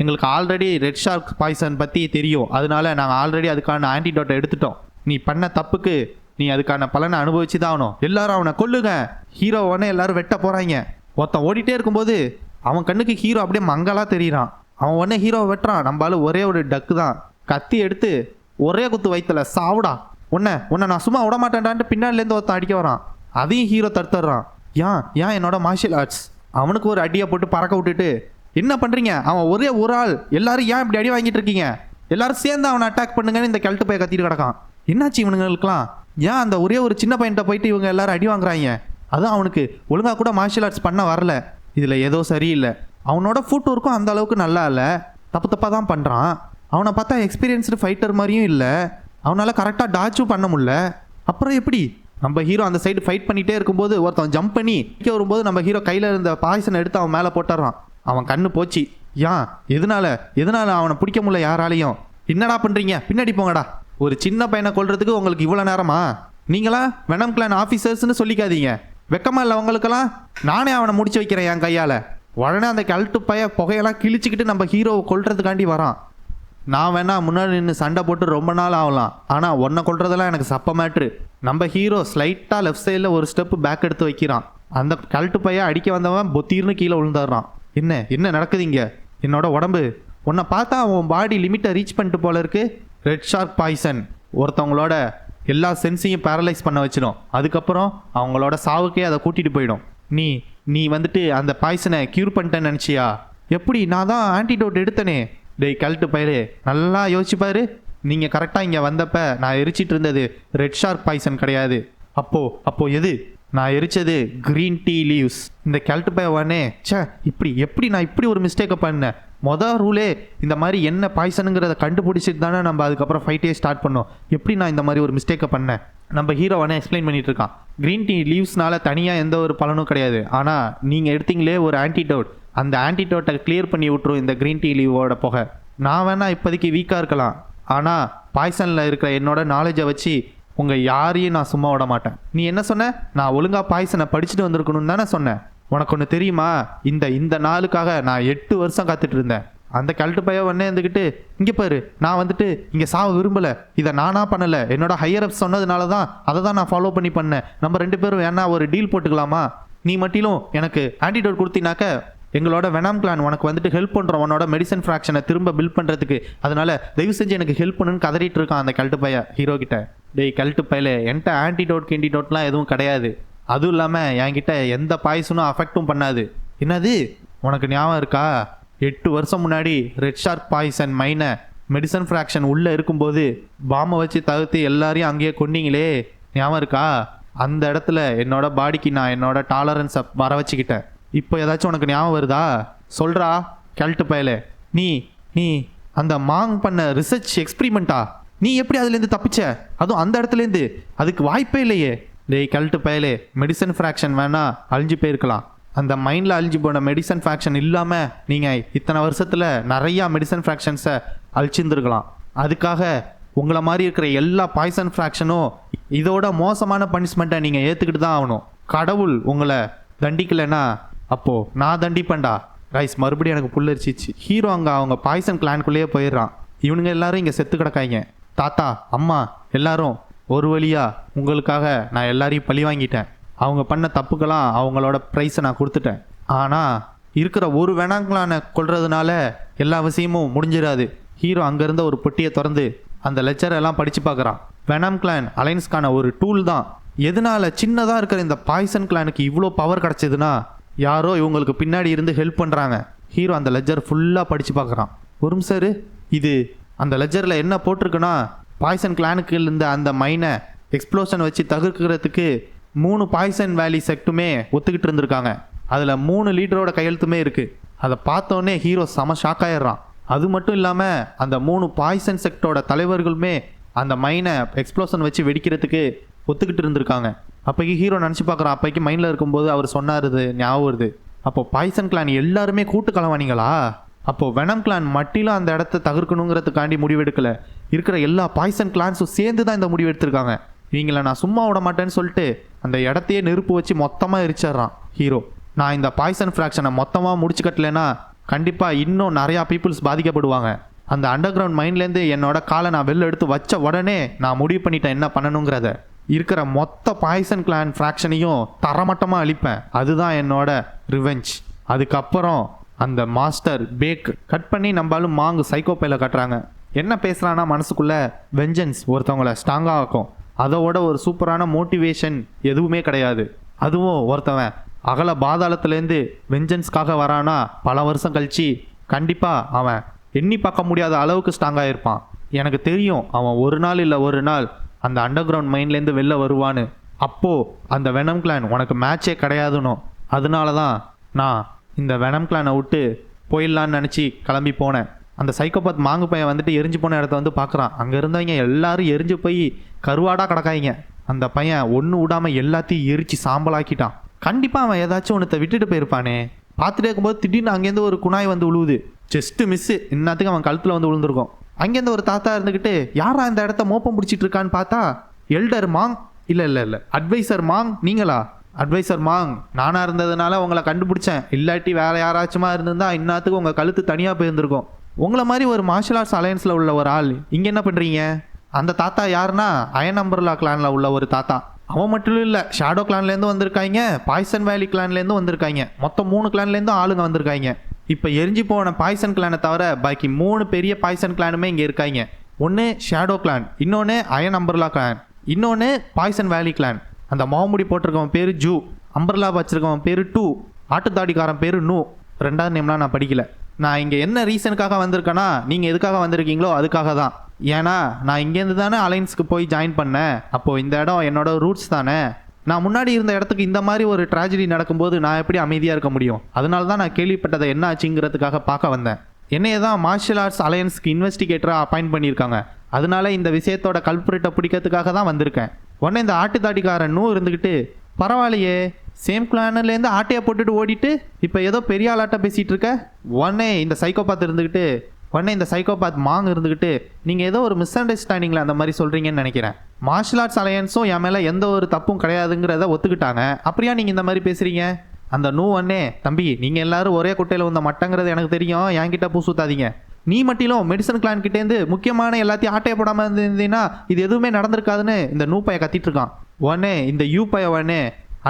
எங்களுக்கு ஆல்ரெடி ரெட் ஷார்க் பாய்சன் பற்றி தெரியும். அதனால நாங்கள் ஆல்ரெடி அதுக்கான ஆன்டிடோட்டை எடுத்துட்டோம். நீ பண்ண தப்புக்கு நீ அதுக்கான பலனை அனுபவிச்சு தான் ஆகணும். எல்லாரும் அவனை கொல்லுங்க. ஹீரோவனே எல்லாரும் வெட்ட போகிறாங்க. ஒருத்தன் ஓடிட்டே இருக்கும்போது அவன் கண்ணுக்கு ஹீரோ அப்படியே மங்கலாக தெரியுறான். அவன் உடனே ஹீரோவை வெட்டுறான். நம்மளால ஒரே ஒரு டக்கு தான். கத்தி எடுத்து ஒரே குத்து வைத்தல சாவுடா. உன்னை நான் சும்மா விட மாட்டேன்டான்ட்டு பின்னாடிலேருந்து ஒருத்தன் அடிக்க வரான். அதையும் ஹீரோ தடுத்துடுறான். ஏன் என்னோட மார்ஷியல் ஆர்ட்ஸ். அவனுக்கு ஒரு அடியை போட்டு பறக்க விட்டுட்டு, என்ன பண்ணுறீங்க? அவன் ஒரே ஒரு ஆள், எல்லாரும் ஏன் இப்படி அடி வாங்கிட்டு இருக்கீங்க? எல்லாரும் சேர்ந்து அவனை அட்டாக் பண்ணுங்கன்னு இந்த கெல்ட்டு பைய கத்திட்டு கிடக்கான். என்னாச்சு இவனுங்களுக்குலாம்? ஏன் அந்த ஒரே ஒரு சின்ன பையன்கிட்ட போயிட்டு இவங்க எல்லாரும் அடி வாங்குறாங்க? அதுவும் அவனுக்கு ஒழுங்காக கூட மார்ஷியல் ஆர்ட்ஸ் பண்ண வரல. இதில் ஏதோ சரியில்லை. அவனோட ஃபுட் ஒர்க்கும் அந்த அளவுக்கு நல்லா இல்லை, தப்பாக தான் பண்ணுறான். அவனை பார்த்தா எக்ஸ்பீரியன்ஸ்டு ஃபைட்டர் மாதிரியும் இல்லை. அவனால் கரெக்டாக டாச்சும் பண்ண முடியல. அப்புறம் எப்படி நம்ம ஹீரோ அந்த சைடு ஃபைட் பண்ணிகிட்டே இருக்கும்போது ஒருத்தன் ஜம்ப் பண்ணி நிற்க வரும்போது நம்ம ஹீரோ கையில் இருந்த பாய்சனை எடுத்து அவன் மேலே போட்டுறான். அவன் கண்ணு போச்சு. எதனால அவனை பிடிக்க முடியல யாராலையும்? என்னடா பண்ணுறீங்க? பின்னாடி போங்கடா. ஒரு சின்ன பையனை கொல்றதுக்கு உங்களுக்கு இவ்வளோ நேரமா? நீங்களா வெனம் கிளான் ஆஃபீஸர்ஸ்னு சொல்லிக்காதீங்க. வெக்கமா இல்லை உங்களுக்கெல்லாம்? நானே அவனை முடிச்சு வைக்கிறேன் என் கையால். உடனே அந்த கழட்டு பைய புகையெல்லாம் கிழிச்சிக்கிட்டு நம்ம ஹீரோவை கொல்றதுக்காண்டி வரான். நான் வேணா முன்னாடி நின்று சண்டை போட்டு ரொம்ப நாள் ஆகலாம், ஆனால் உன்னை கொல்றதெல்லாம் எனக்கு சப்ப மேட்ரு. நம்ம ஹீரோ ஸ்லைட்டாக லெஃப்ட் சைடில் ஒரு ஸ்டெப்பு பேக் எடுத்து வைக்கிறான். அந்த கழட்டு பைய அடிக்க வந்தவன் பொத்தீர்னு கீழே விழுந்துடுறான். என்ன நடக்குது இங்கே? என்னோட உடம்பு உன்னை பார்த்தா அவன் பாடி லிமிட்டை ரீச் பண்ணிட்டு போல இருக்கு. ரெட் ஷார்க் பாய்சன் ஒருத்தவங்களோட எல்லா சென்ஸையும் பேரலைஸ் பண்ண வச்சிடும். அதுக்கப்புறம் அவங்களோட சாவுக்கே அதை கூட்டிகிட்டு போயிடும். நீ வந்துட்டு அந்த பாய்சனை க்யூர் பண்ணிட்டேன்னு நினச்சியா? எப்படி? நான் தான் ஆன்டிடோட் எடுத்தனே. டேய் கழட்டு பயிரு, நல்லா யோசிச்சு பாரு. நீங்கள் கரெக்டாக இங்கே வந்தப்ப நான் எரிச்சிட்டு இருந்தது ரெட் ஷார்க் பாய்சன் கிடையாது. அப்போ எது? நான் எரிச்சது க்ரீன் டீ லீவ்ஸ். இந்த கழட்டு பையவானே, எப்படி நான் இப்படி ஒரு மிஸ்டேக்கை பண்ணேன்? மொதல் ரூலே இந்த மாதிரி என்ன பாய்சனுங்கிறத கண்டுபிடிச்சிட்டு தானே நம்ம அதுக்கப்புறம் ஃபைட்டே ஸ்டார்ட் பண்ணோம். எப்படி நான் இந்த மாதிரி ஒரு மிஸ்டேக்கை பண்ணேன்? நம்ம ஹீரோவானே எக்ஸ்பிளைன் பண்ணிட்டு இருக்கான். க்ரீன் டீ லீவ்ஸ்னால தனியாக எந்த ஒரு பலனும் கிடையாது. ஆனால் நீங்கள் எடுத்தீங்களே ஒரு ஆன்டிடோட், அந்த ஆன்டிடோட்டை கிளியர் பண்ணி விட்டுரும் இந்த க்ரீன் டீ லீவோட புகை. நான் வேணா இப்போதைக்கு வீக்காக இருக்கலாம், ஆனால் பாய்சனில் இருக்கிற என்னோட நாலேஜை வச்சு உங்கள் யாரையும் நான் சும்மா விட மாட்டேன். நீ என்ன சொன்ன? நான் ஒழுங்காக பாய்சனை படிச்சுட்டு வந்திருக்கணும்னு தானே சொன்னேன். உனக்கு ஒன்று தெரியுமா? இந்த நாளுக்காக நான் 8 வருஷம் காத்துட்டு இருந்தேன். அந்த கழட்டு பைய உடனே இருந்துக்கிட்டு, இங்கே பாரு, நான் வந்துட்டு இங்கே சாவ விரும்பலை, இதை நானாக பண்ணலை, என்னோட ஹையர் அப் சொன்னதுனால தான் அதை தான் நான் ஃபாலோ பண்ணேன். நம்ம 2 பேரும் வேணா ஒரு டீல் போட்டுக்கலாமா? நீ மட்டிலும் எனக்கு ஆன்டிடோட் கொடுத்தினாக்க எங்களோட வெனம் கிளான் உனக்கு வந்துட்டு ஹெல்ப் பண்ணுறோம், உன்னோட மெடிசன் ஃப்ராக்ஷனை திரும்ப பில்ட் பண்ணுறதுக்கு. அதனால தயவு செஞ்சு எனக்கு ஹெல்ப் பண்ணுன்னு கதறிட்டு இருக்கான் அந்த கழட்டு பைய ஹீரோ கிட்ட. டேய் கழட்டு பையில, என்கிட்ட ஆன்டிடோட்லாம் எதுவும் கிடையாது. அதுவும் இல்லாமல் என்கிட்ட எந்த பாய்சனும் அஃபெக்டும் பண்ணாது. என்னது? உனக்கு ஞாபகம் இருக்கா? 8 வருஷம் முன்னாடி ரெட் ஷார்க் பாய்சன் மைனை மெடிசன் ஃப்ராக்ஷன் உள்ளே இருக்கும்போது பாம்பை வச்சு தவிர்த்து எல்லாரையும் அங்கேயே கொன்னீங்களே, ஞாபகம் இருக்கா? அந்த இடத்துல என்னோட பாடிக்கு நான் என்னோட டாலரன்ஸை வர வச்சுக்கிட்டேன். இப்போ ஏதாச்சும் உனக்கு ஞாபகம் வருதா? சொல்கிறா கழட்டு பயலே. நீ அந்த மாங் பண்ண ரிசர்ச் எக்ஸ்பிரிமெண்ட்டா? நீ எப்படி அதுலேருந்து தப்பிச்ச? அதுவும் அந்த இடத்துலேருந்து? அதுக்கு வாய்ப்பே இல்லையே. டேய் கழட்டு பயலே, மெடிசன் ஃப்ராக்ஷன் வேணா அழிஞ்சு போயிருக்கலாம். அந்த மைண்டில் அழிஞ்சு போன மெடிசன் ஃப்ராக்ஷன் இல்லாமல் நீங்கள் இத்தனை வருஷத்தில் நிறையா மெடிசன் ஃப்ராக்ஷன்ஸை அழிச்சிருந்துருக்கலாம். அதுக்காக உங்களை மாதிரி இருக்கிற எல்லா பாய்சன் ஃப்ராக்ஷனும் இதோட மோசமான பனிஷ்மெண்ட்டை நீங்கள் ஏற்றுக்கிட்டு தான் ஆகணும். கடவுள் உங்களை தண்டிக்கலைன்னா அப்போது நான் தண்டிப்பேன்டா. ரைஸ் மறுபடியும் எனக்கு புல்லரிச்சிச்சு. ஹீரோ அங்கே அவங்க பாய்சன் கிளான்குள்ளேயே போயிடுறான். இவனுங்க எல்லாரும் இங்கே செத்து கிடக்காங்க. தாத்தா அம்மா எல்லாரும் ஒரு வழியா உங்களுக்காக நான் எல்லாரையும் பழி வாங்கிட்டேன். அவங்க பண்ண தப்புக்கெல்லாம் அவங்களோட ப்ரைஸை நான் கொடுத்துட்டேன். ஆனால் இருக்கிற ஒரு வெனாம் கொள்றதுனால எல்லா விஷயமும் முடிஞ்சிடாது. ஹீரோ அங்கேருந்த ஒரு பொட்டியை திறந்து அந்த லெக்சர் எல்லாம் படித்து பார்க்குறான். வெனாம் கிளான் அலைன்ஸ்க்கான ஒரு டூல் தான். எதனால சின்னதாக இருக்கிற இந்த பாய்சன் கிளானுக்கு இவ்வளோ பவர் கிடச்சிதுன்னா யாரோ இவங்களுக்கு பின்னாடி இருந்து ஹெல்ப் பண்ணுறாங்க. ஹீரோ அந்த லெஜர் ஃபுல்லாக படித்து பார்க்குறான். ஒரு நிமிஷம், இது அந்த லெஜரில் என்ன போட்டிருக்குன்னா பாய்சன் கிளானுக்கு இருந்த அந்த மைனை எக்ஸ்ப்ளோஷன் வச்சு தவிர்க்கிறதுக்கு 3 பாய்சன் வேலி செக்ட்டுமே ஒத்துக்கிட்டு இருந்திருக்காங்க. அதில் 3 லீடரோட கையெழுத்துமே இருக்குது. அதை பார்த்தோன்னே ஹீரோ செம ஷாக் ஆயிடுறான். அது மட்டும் இல்லாமல் அந்த 3 பாய்சன் செக்டோட தலைவர்களுமே அந்த மைனை எக்ஸ்ப்ளோஷன் வச்சு வெடிக்கிறதுக்கு ஒத்துக்கிட்டு இருந்திருக்காங்க. அப்போக்கி ஹீரோ நினச்சி பார்க்குறான். அப்போக்கி மைண்டில் இருக்கும்போது அவர் சொன்னார், ஞாபகம் வருது. அப்போது பாய்சன் கிளான் எல்லாருமே கூட்டு கலவானீங்களா? அப்போது வெனம் கிளான் மட்டிலும் அந்த இடத்த தவிர்க்கணுங்கிறதுக்காண்டி முடிவெடுக்கலை. இருக்கிற எல்லா பாய்சன் கிளான்ஸும் சேர்ந்து தான் இந்த முடிவு எடுத்திருக்காங்க. இவங்கள நான் சும்மா விட மாட்டேன்னு சொல்லிட்டு அந்த இடத்தையே நெருப்பு வச்சு மொத்தமாக எரிச்சிட்றான் ஹீரோ. நான் இந்த பாய்சன் ஃப்ராக்ஷனை மொத்தமாக முடிச்சு கட்டலைன்னா கண்டிப்பாக இன்னும் நிறையா பீப்புள்ஸ் பாதிக்கப்படுவாங்க. அந்த அண்டர் கிரவுண்ட் மைண்ட்லேருந்து என்னோட காலை நான் வெளில எடுத்து வச்ச உடனே நான் முடிவு பண்ணிட்டேன் என்ன பண்ணணுங்கிறத. இருக்கிற மொத்த பாய்சன் கிளான் ஃப்ராக்ஷனையும் தரமட்டமாக அழிப்பேன். அதுதான் என்னோட ரிவெஞ்ச். அதுக்கப்புறம் அந்த மாஸ்டர் பேக் கட் பண்ணி நம்மளும் மாங்கு சைக்கோப்பையில் கட்டுறாங்க. என்ன பேசுகிறான்னா மனசுக்குள்ளே வெஞ்சன்ஸ் ஒருத்தவங்கள ஸ்ட்ராங்காக ஆக்கும். அதோட ஒரு சூப்பரான மோட்டிவேஷன் எதுவுமே கிடையாது. அதுவும் ஒருத்தவன் அகல பாதாளத்துலேருந்து வெஞ்சன்ஸ்க்காக வரானா பல வருஷம் கழிச்சு கண்டிப்பாக அவன் எண்ணி பார்க்க முடியாத அளவுக்கு ஸ்ட்ராங்காக இருப்பான். எனக்கு தெரியும் அவன் ஒரு நாள் இல்லை ஒரு நாள் அந்த அண்டர் கிரவுண்ட் மைண்ட்லேருந்து வெளில வருவான்னு. அப்போது அந்த வெனம் கிளான் உனக்கு மேட்சே கிடையாதுன்னு. அதனால தான் நான் இந்த வெனம் கிளானை விட்டு போயிடலான்னு நினச்சி கிளம்பி போனேன். அந்த சைக்கோபாத் மாங்கு பையன் வந்துட்டு எரிஞ்சு போன இடத்த வந்து பார்க்குறான். அங்கே இருந்தவங்க எல்லாரும் எரிஞ்சு போய் கருவாடாக கிடக்காயிங்க. அந்த பையன் ஒன்று விடாமல் எல்லாத்தையும் எரிச்சு சாம்பலாக்கிட்டான். கண்டிப்பாக அவன் ஏதாச்சும் ஒன்றத்தை விட்டுட்டு போயிருப்பானே. பார்த்துட்டே இருக்கும்போது திடீர்னு அங்கேருந்து ஒரு குணாய் வந்து விழுவுது. ஜஸ்ட்டு மிஸ்ஸு, இன்னத்துக்கு அவன் கழுத்தில் வந்து விழுந்திருக்கும். அங்கேருந்து ஒரு தாத்தா இருந்துக்கிட்டு யாரா இந்த இடத்த மோப்பம் பிடிச்சிட்டு இருக்கான்னு பார்த்தா எல்டர் மாங். இல்லை அட்வைசர் மாங். நீங்களா? அட்வைசர் மாங், நானாக இருந்ததுனால உங்களை கண்டுபிடிச்சேன். இல்லாட்டி வேறு யாராச்சுமா இருந்திருந்தா இன்னத்துக்கு உங்கள் கழுத்து தனியாக போயிருந்திருக்கும். உங்களை மாதிரி ஒரு மார்ஷல் ஆர்ட்ஸ் அலையன்ஸில் உள்ள ஒரு ஆள் இங்கே என்ன பண்ணுறீங்க? அந்த தாத்தா யாருன்னா அயன் அம்பர்லா கிளானில் உள்ள ஒரு தாத்தா. அவன் மட்டும் இல்லை, ஷேடோ கிளான்லேருந்து வந்திருக்காங்க, பாய்சன் வேலி கிளான்லேருந்து வந்திருக்காங்க. மொத்தம் 3 கிளான்லேருந்தும் ஆளுங்க வந்திருக்காங்க. இப்போ எரிஞ்சு போன பாய்சன் கிளானை தவிர பாக்கி 3 பெரிய பாய்சன் கிளானுமே இங்கே இருக்காங்க. ஒன்று ஷேடோ கிளான், இன்னொன்று அயன் அம்பர்லா கிளான், இன்னொன்று பாய்சன் வேலி கிளான். அந்த மாமுடி போட்டிருக்கவன் பேர் ஜூ, அம்பர்லா வச்சிருக்கவன் பேர் டூ, ஆட்டுத்தாடிக்காரன் பேர் நூ. 2வது நேம்லாம் நான் படிக்கல. நான் இங்கே என்ன ரீசனுக்காக வந்திருக்கேன்னா நீங்கள் எதுக்காக வந்திருக்கீங்களோ அதுக்காக தான். ஏன்னா நான் இங்கேருந்து தானே அலைன்ஸ்க்கு போய் ஜாயின் பண்ணேன். அப்போது இந்த இடம் என்னோட ரூட்ஸ் தானே. நான் முன்னாடி இருந்த இடத்துக்கு இந்த மாதிரி ஒரு ட்ராஜடி நடக்கும்போது நான் எப்படி அமைதியாக இருக்க முடியும்? அதனால தான் நான் கேள்விப்பட்டதை என்ன ஆச்சுங்கிறதுக்காக பார்க்க வந்தேன். என்னையே தான் மார்ஷல் ஆர்ட்ஸ் அலையன்ஸ்க்கு இன்வெஸ்டிகேட்டராக அப்பாயிண்ட் பண்ணியிருக்காங்க. அதனால இந்த விஷயத்தோட கல்பரேட்டை பிடிக்கிறதுக்காக தான் வந்திருக்கேன். உடனே இந்த ஆட்டுத்தாடிக்காரன் இருந்துக்கிட்டு பரவாயில்லையே, சேம் கிளான்லேருந்து ஆட்டையை போட்டுட்டு ஓடிட்டு இப்போ ஏதோ பெரிய ஆளாட்ட பேசிகிட்டு இருக்க. உடனே இந்த சைக்கோபாத் மாங் இருந்துக்கிட்டு நீங்கள் ஏதோ ஒரு மிஸ் அண்டர்ஸ்டாண்டிங்கில் அந்த மாதிரி சொல்கிறீங்கன்னு நினைக்கிறேன். மார்ஷல் ஆர்ட்ஸ் அலையன்ஸும் என் மேலே எந்த ஒரு தப்பும் கிடையாதுங்கிறத ஒத்துக்கிட்டாங்க. அப்படியா நீங்கள் இந்த மாதிரி பேசுகிறீங்க? அந்த அண்ணே, தம்பி நீங்கள் எல்லாரும் ஒரே குட்டையில் வந்த மட்டங்கிறது எனக்கு தெரியும், என்கிட்ட பூ சுத்தாதீங்க. நீ மட்டிலும் மெடிசன் கிளான் கிட்டேருந்து முக்கியமான எல்லாத்தையும் ஆட்டையை போடாமல் இருந்தீங்கன்னா இது எதுவுமே நடந்திருக்காதுன்னு இந்த பைய கத்திட்டு இருக்கான். உடனே இந்த பைய உடனே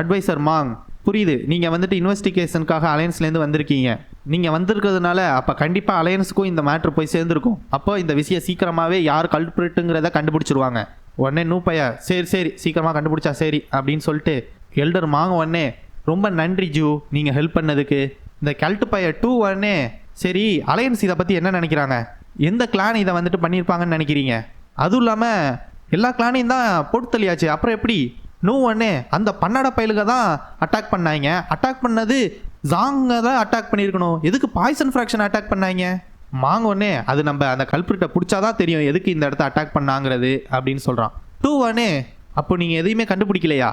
அட்வைசர் மாங், புரியுது நீங்கள் வந்துட்டு இன்வெஸ்டிகேஷனுக்காக அலையன்ஸ்லேருந்து வந்திருக்கீங்க. நீங்கள் வந்திருக்கிறதுனால அப்போ கண்டிப்பாக அலையன்ஸுக்கும் இந்த மேட்ரு போய் சேர்ந்துருக்கும். அப்போ இந்த விஷயம் சீக்கிரமாகவே யார் கல்பிரிட்டுங்கிறத கண்டுபிடிச்சிருவாங்க. உடனே பைய சரி சீக்கிரமாக கண்டுபிடிச்சா சரி அப்படின்னு சொல்லிட்டு எல்டர் மாங் உடனே ரொம்ப நன்றி ஜூ, நீங்கள் ஹெல்ப் பண்ணதுக்கு. இந்த கல்ட்டு பைய டூ உடனே சரி அலையன்ஸ் இதை பற்றி என்ன நினைக்கிறாங்க, எந்த கிளான் இதை வந்துட்டு பண்ணியிருப்பாங்கன்னு நினைக்கிறீங்க? அதுவும் இல்லாமல் எல்லா கிளானையும் தான் போட்டு தள்ளியாச்சு, அப்புறம் எப்படி? உடனே அந்த பன்னட பயலுக தான் அட்டாக் பண்ணாங்க. அட்டாக் பண்ணது ஜாங்க தான் அட்டாக் பண்ணியிருக்கணும், எதுக்கு பாய்சன் ஃப்ராக்ஷன் அட்டாக் பண்ணாங்க? மாங்க உடனே அது நம்ம அந்த கல்பிரிட்டை பிடிச்சாதான் தெரியும் எதுக்கு இந்த இடத்த அட்டாக் பண்ணாங்கிறது அப்படின்னு சொல்கிறான். உடனே அப்போ நீங்கள் எதையுமே கண்டுபிடிக்கலையா?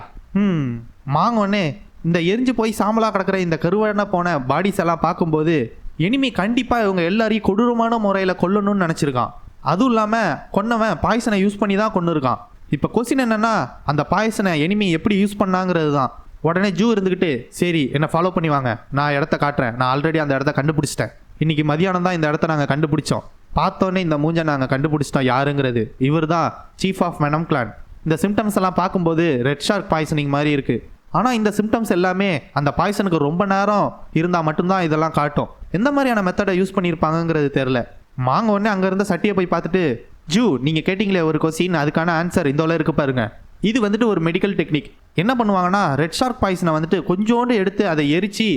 மாங்க உடனே இந்த எரிஞ்சு போய் சாம்பலாக கிடக்கிற இந்த கருவான போன பாடிஸ் எல்லாம் பார்க்கும்போது எனிமி கண்டிப்பாக இவங்க எல்லாரையும் கொடூரமான முறையில் கொல்லணும்னு நினச்சிருக்கான். அதுவும் இல்லாமல் கொன்னவன் பாய்சனை யூஸ் பண்ணி தான் கொண்டு இருக்கான். இப்போ கொஸ்டின் என்னென்னா அந்த பாய்சனை எனிமி எப்படி யூஸ் பண்ணாங்கிறது தான். உடனே ஜூ இருந்துக்கிட்டு சரி என்னை ஃபாலோ பண்ணி வாங்க, நான் இடத்த காட்டுறேன், நான் ஆல்ரெடி அந்த இடத்த கண்டுபிடிச்சிட்டேன், இன்னைக்கு மதியானம் தான் இந்த இடத்த நாங்கள் கண்டுபிடிச்சோம், பார்த்தோன்னே இந்த மூஞ்சை நாங்கள் கண்டுபிடிச்சிட்டோம் யாருங்கிறது, இவர் தான் சீஃப் ஆஃப் வெனம் கிளான். இந்த சிம்டம்ஸ் எல்லாம் பார்க்கும்போது ரெட் ஷார்க் பாய்சனிங் மாதிரி இருக்குது. ஆனால் இந்த சிம்டம்ஸ் எல்லாமே அந்த பாய்சனுக்கு ரொம்ப நேரம் இருந்தால் மட்டும்தான் இதெல்லாம் காட்டும். எந்த மாதிரியான மெத்தடை யூஸ் பண்ணியிருப்பாங்கங்கிறது தெரில. மாங்க உடனே அங்கேருந்து சட்டியை போய் பார்த்துட்டு ஜூ நீங்கள் கேட்டிங்களே ஒரு கொஸ்டின், அதுக்கான ஆன்சர் இந்த இருக்கு பாருங்க. இது வந்துட்டு ஒரு மெடிக்கல் டெக்னிக். என்ன பண்ணுவாங்கன்னா ரெட் ஷார்க் பாய்சனை வந்துட்டு கொஞ்சோண்டு எடுத்து அதை எரிச்சு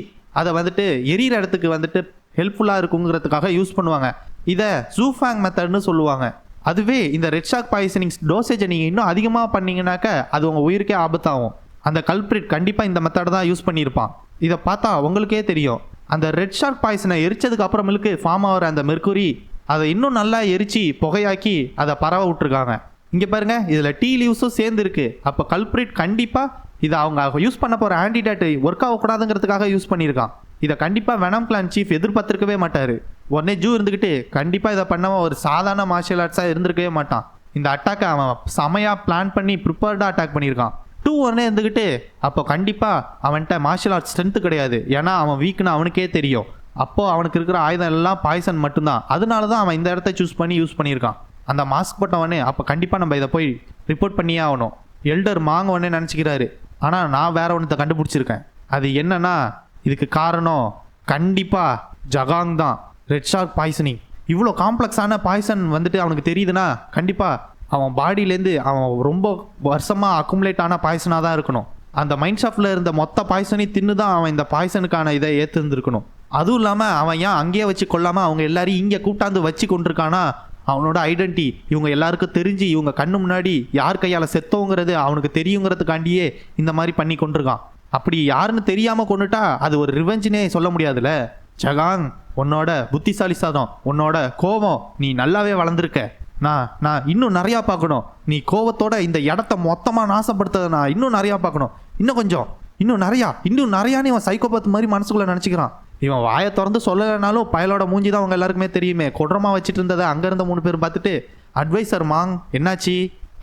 அதை வந்துட்டு எரியிற இடத்துக்கு வந்துட்டு ஹெல்ப்ஃபுல்லாக இருக்குங்கிறதுக்காக யூஸ் பண்ணுவாங்க. இதை ஜூஃபேங் மெத்தட்னு சொல்லுவாங்க. அதுவே இந்த ரெட் ஷார்க் பாய்சனிங் டோசேஜை நீங்கள் இன்னும் அதிகமாக பண்ணீங்கன்னாக்க அது உங்கள் உயிருக்கே ஆபத்தாகும். அந்த கல்பிரிட் கண்டிப்பாக இந்த மெத்தட் தான் யூஸ் பண்ணியிருப்பான். இதை பார்த்தா உங்களுக்கே தெரியும். அந்த ரெட் ஷார்க் பாய்சனை எரிச்சதுக்கு அப்புறமேலுக்கு ஃபார்ம் ஆகிற அந்த மெர்க்குரி அதை இன்னும் நல்லா எரிச்சு புகையாக்கி அதை பரவ விட்டுருக்காங்க. இங்கே பாருங்க, இதில் டீ லீவ்ஸும் சேர்ந்து இருக்கு. அப்போ கல்பிரிட் கண்டிப்பாக இதை அவங்க யூஸ் பண்ண போகிற ஆன்டிடேட் ஒர்க் ஆகக்கூடாதுங்கிறதுக்காக யூஸ் பண்ணியிருக்கான். இதை கண்டிப்பாக வெனம் கிளான் சீஃப் எதிர்பார்த்திருக்கவே மாட்டார். உடனே ஜூ இருந்துக்கிட்டு கண்டிப்பாக இதை பண்ணவன் ஒரு சாதாரண மார்ஷியல் ஆர்ட்ஸாக இருந்திருக்கவே மாட்டான். இந்த அட்டாக்கை அவன் செமையாக பிளான் பண்ணி ப்ரிப்பேர்டாக அட்டாக் பண்ணியிருக்கான். டூ உடனே இருந்துக்கிட்டு அப்போ கண்டிப்பாக அவன்கிட்ட மார்ஷியல் ஆர்ட்ஸ் ஸ்ட்ரென்த்து கிடையாது, ஏன்னா அவன் வீக்குன்னு அவனுக்கே தெரியும். அப்போது அவனுக்கு இருக்கிற ஆயுதம் எல்லாம் பாய்சன் மட்டும்தான். அதனால தான் அவன் இந்த இடத்த சூஸ் பண்ணி யூஸ் பண்ணியிருக்கான். அந்த மாஸ்க் போட்டவனே அப்போ கண்டிப்பாக நம்ம இதை போய் ரிப்போர்ட் பண்ணியே ஆகணும். எல்டர் மாங்க உடனே நினச்சிக்கிறாரு. ஆனால் நான் வேற ஒன்றத்தை கண்டுபிடிச்சிருக்கேன். அது என்னன்னா இதுக்கு காரணம் கண்டிப்பாக ஜகாங் தான். ரெட் ஷார்க் பாய்சனிங் இவ்வளோ காம்ப்ளெக்ஸான பாய்சன் வந்துட்டு அவனுக்கு தெரியுதுன்னா கண்டிப்பாக அவன் பாடியிலேருந்து அவன் ரொம்ப வருஷமாக அக்குமுலேட் ஆன பாய்சனாக தான் இருக்கணும். அந்த மைண்ட் ஷாஃப்டில் இருந்த மொத்த பாய்சனையும் தின்னு தான் அவன் இந்த பாய்சனுக்கான இதை ஏற்றிருந்துருக்கணும். அதுவும் இல்லாமல் அவன் ஏன் அங்கேயே வச்சு கொள்ளாமல் அவங்க எல்லாரையும் இங்கே கூட்டாந்து வச்சு கொண்டிருக்கானா, அவனோட ஐடென்டிட்டி இவங்க எல்லாருக்கும் தெரிஞ்சு இவங்க கண்ணு முன்னாடி யார் கையால் செத்தோங்கிறது அவனுக்கு தெரியுங்கிறதுக்காண்டியே இந்த மாதிரி பண்ணி கொண்டிருக்கான். அப்படி யாருன்னு தெரியாமல் கொண்டுட்டா அது ஒரு ரிவெஞ்சுனே சொல்ல முடியாதுல்ல. ஜகாங், உன்னோட புத்திசாலிசாதம், உன்னோட கோபம், நீ நல்லாவே வளர்ந்துருக்க. நான் இன்னும் நிறையா பார்க்கணும். நீ கோவத்தோட இந்த இடத்த மொத்தமாக நாசப்படுத்ததை நான் இன்னும் நிறையா பார்க்கணும். இன்னும் கொஞ்சம், இன்னும் நிறையான்னு இவன் சைக்கோபாத் மாதிரி மனசுக்குள்ளே நினச்சிக்கிறான். இவன் வாயை திறந்து சொல்லலைனாலும் பயலோட மூஞ்சி தான் அவங்க எல்லாருக்குமே தெரியுமே. கொடரமாக வச்சுட்டு இருந்ததை அங்கேருந்த 3 பேர் பார்த்துட்டு அட்வைசர் மாங் என்னாச்சு,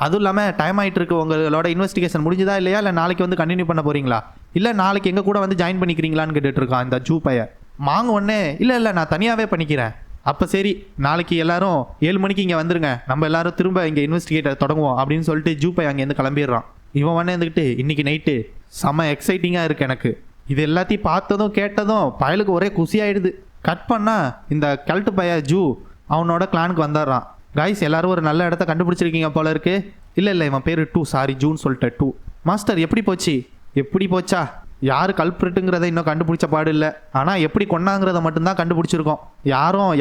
அதுவும் இல்லாமல் டைம் ஆகிட்டு இருக்கு, உங்களோட இன்வெஸ்டிகேஷன் முடிஞ்சுதா இல்லையா, இல்லை நாளைக்கு வந்து கண்டினியூ பண்ண போகிறீங்களா, இல்லை நாளைக்கு எங்கள் கூட வந்து ஜாயின் பண்ணிக்கிறீங்களான்னு கேட்டுட்டு இருக்கான் இந்த ஜூ பையன். மாங்க உடனே இல்லை நான் தனியாகவே பண்ணிக்கிறேன். அப்போ சரி, நாளைக்கு எல்லாரும் 7 மணிக்கு இங்கே வந்துருங்க, நம்ம எல்லாரும் திரும்ப இங்கே இன்வெஸ்டிகேட்டர் தொடங்குவோம் அப்படின்னு சொல்லிட்டு ஜூ பையன் அங்கேருந்து கிளம்பிடுறான். இவன் உடனே இருந்துக்கிட்டு இன்னைக்கு நைட்டு செம்ம எக்ஸைட்டிங்காக இருக்குது எனக்கு. இது எல்லாத்தையும் பார்த்ததும் கேட்டதும் பயலுக்கு ஒரே குசியாயிடுது. கட் பண்ணால் இந்த கல்ட்டு பைய ஜூ அவனோட கிளானுக்கு வந்துடுறான். கைஸ், எல்லாரும் ஒரு நல்ல இடத்த கண்டுபிடிச்சிருக்கீங்க போல இருக்கு. இல்லை இவன் பேர் 2, சாரி ஜூன்னு சொல்லிட்டேன் 2. மாஸ்டர் எப்படி போச்சா, யார் கல்பிரிட்டுங்கிறத இன்னும் கண்டுபிடிச்ச பாடு இல்லை. ஆனால் எப்படி கொண்டாங்கிறத மட்டும்தான் கண்டுபிடிச்சிருக்கோம்.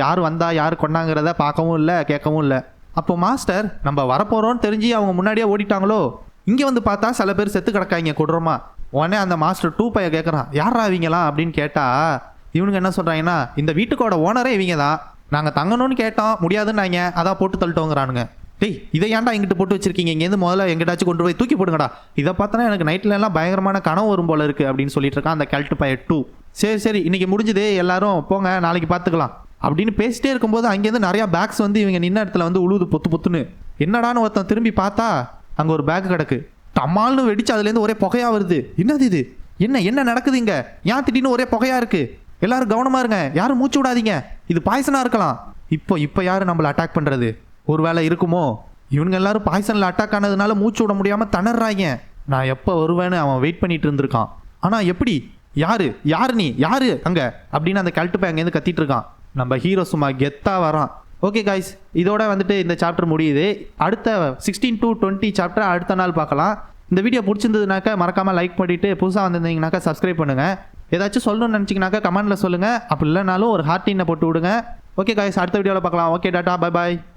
யார் வந்தா யார் கொண்டாங்கிறத பார்க்கவும் இல்லை கேட்கவும் இல்லை. அப்போ மாஸ்டர் நம்ம வரப்போகிறோன்னு தெரிஞ்சு அவங்க முன்னாடியே ஓடிட்டாங்களோ. இங்கே வந்து பார்த்தா சில பேர் செத்து கிடக்காங்க கொடூரமா. உடனே அந்த மாஸ்டர் 2 பைய கேட்குறான், யாரா இவங்களாம் அப்படின்னு கேட்டால் இவனுங்க என்ன சொல்கிறாங்கன்னா, இந்த வீட்டுக்கோட ஓனரே இவங்க தான், நாங்கள் தங்கணும்னு கேட்டோம் முடியாதுன்னாங்க, அதான் போட்டு தள்ளிட்டோங்கிறானுங்க. டேய், இதை ஏன்டா எங்கிட்ட போட்டு வச்சிருக்கீங்க, இங்கேருந்து முதல்ல எங்கிட்டாச்சும் கொண்டு போய் தூக்கி போடுங்கடா, இதை பார்த்தனா எனக்கு நைட்ல எல்லாம் பயங்கரமான கனவு வரும் போல இருக்குது அப்படின்னு சொல்லிட்டு இருக்கான் அந்த கல்ட்டு பைய 2. சரி இன்னைக்கு முடிஞ்சுது, எல்லாரும் போங்க, நாளைக்கு பார்த்துக்கலாம் அப்படின்னு பேசிட்டே இருக்கும்போது அங்கேருந்து நிறையா பேக்ஸ் வந்து இவங்க நின்ன இடத்துல வந்து உழுவுது பொத்துன்னு. என்னடான்னு ஒருத்தன் திரும்பி பார்த்தா அங்கே ஒரு பேக் கிடக்கு. டமால்னு வெடிச்சு அதுலேருந்து ஒரே புகையா வருது. என்னது இது, என்ன நடக்குது இங்கே, ஏன் திடீர்னு ஒரே புகையா இருக்கு, எல்லாரும் கவனமா இருங்க, யாரும் மூச்சு விடாதீங்க, இது பாய்சனா இருக்கலாம். இப்போ யாரு நம்மளை அட்டாக் பண்றது, ஒரு வேளை இருக்குமோ, இவனுங்க எல்லாரும் பாய்சன்ல அட்டாக் ஆனதுனால மூச்சு விட முடியாம திணறாங்க. நான் எப்போ வருவேன்னு அவன் வெயிட் பண்ணிட்டு இருந்திருக்கான். ஆனா எப்படி, யாரு நீ யாரு அங்க அப்படின்னு அந்த கல்ட்டு பையன் அங்கேருந்து கத்திட்டு இருக்கான். நம்ம ஹீரோ சும்மா கெத்தா வரான். ஓகே காய்ஸ், இதோட வந்துட்டு இந்த சாப்டர் முடியுது. அடுத்த 16 to 20 சாப்டர் அடுத்த நாள் பார்க்கலாம். இந்த வீடியோ பிடிச்சிருந்ததுனாக்கா மறக்காமல் லைக் பண்ணிவிட்டு புதுசாக வந்திருந்தீங்கனாக்கா சப்ஸ்கிரைப் பண்ணுங்கள். ஏதாச்சும் சொல்லணும்னு நினச்சிங்கனாக்கா கமெண்ட்டில் சொல்லுங்கள். அப்படி இல்லைனாலும் ஒரு ஹார்ட்டினை போட்டு விடுங்க. ஓகே காய்ஸ், அடுத்த வீடியோவில் பார்க்கலாம். Okay tata, bye bye.